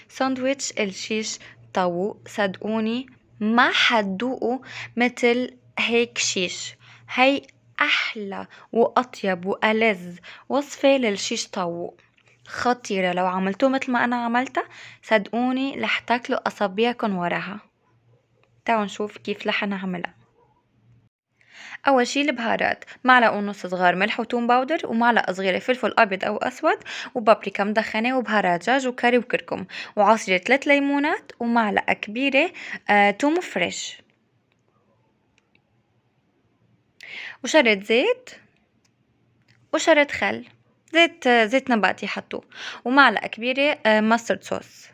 ساندويتش الشيش طاووق، صدقوني ما حتذوقوا مثل هيك شيش. هي أحلى وأطيب وألذ وصفة للشيش طاووق، خطيرة. لو عملتوه مثل ما أنا عملتها صدقوني رح تاكلوا أصابيعكن وراها. تعالوا نشوف كيف رح نعملها. أول شي البهارات: معلقة ونص صغار ملح وتوم باودر، ومعلقة صغيرة فلفل أبيض أو أسود، وبابريكا مدخنة، وبهارات دجاج وكاري وكركم، وعصير 3 ليمونات، ومعلقة كبيرة توم فريش، وشرة زيت، وشرة خل، زيت نباتي حطوه، ومعلقة كبيرة ماسترد صوص،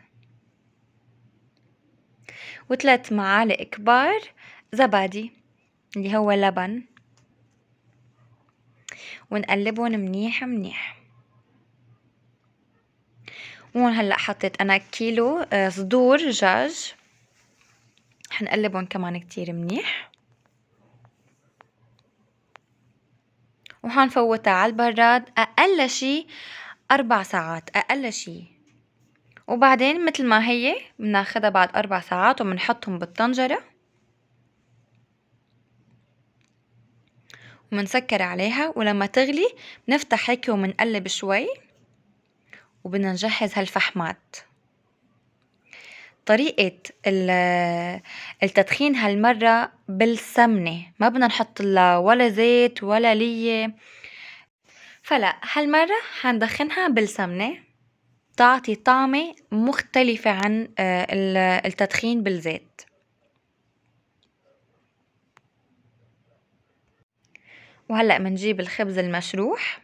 و3 معالق كبار زبادي اللي هو لبن، ونقلبهم منيح منيح. وهون هلأ حطيت أنا كيلو صدور دجاج، حنقلبهم كمان كتير منيح، وحنفوتها على البراد أقل شي 4 ساعات أقل شي. وبعدين مثل ما هي بناخدها بعد 4 ساعات وبنحطهم بالطنجرة ومنسكر عليها، ولما تغلي بنفتح هيك ومنقلب شوي، وبدنا نجهز هالفحمات. طريقة التدخين هالمرة بالسمنة، ما بدنا نحط لها ولا زيت ولا لية، فلا هالمرة حندخنها بالسمنة تعطي طعمة مختلفة عن التدخين بالزيت. وهلأ منجيب الخبز المشروح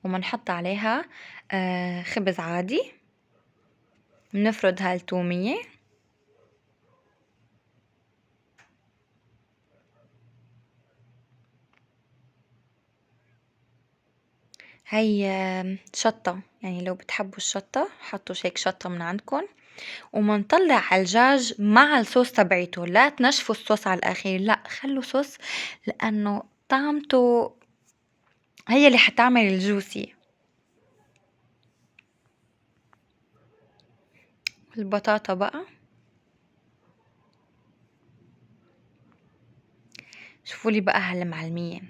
ومنحط عليها خبز عادي، منفرد هالتومية، هي شطة، يعني لو بتحبوا الشطة حطوا هيك شطة من عندكم. ومنطلع الدجاج مع الصوص تبعيته، لا تنشفوا الصوص على الأخير، لا خلوا صوص، لأنه طعمته هي اللي حتعمل الجوسي. البطاطا بقى شوفوا لي بقى هالمعلمية،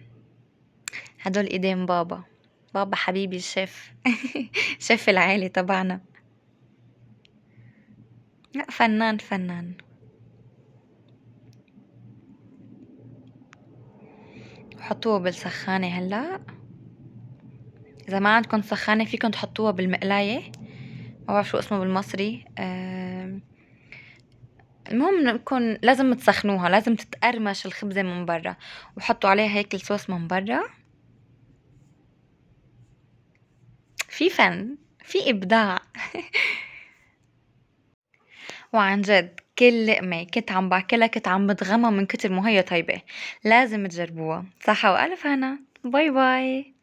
هدول ايدين بابا حبيبي الشيف شيف العيلة تبعنا، لا فنان. حطوها بالسخانة هلا، اذا ما عندكم سخانة فيكم تحطوها بالمقلاية، ما بعرف شو اسمه بالمصري. المهم نكون لازم تسخنوها، لازم تتقرمش الخبزة من برا، وحطوا عليها هيك الصوص من برا. في فن، في إبداع وعن جد كل لقمة كنت عم باكلها كنت عم بتغمى من كتر ما هي طيبة. لازم تجربوها. صحة وألف هنا. باي باي.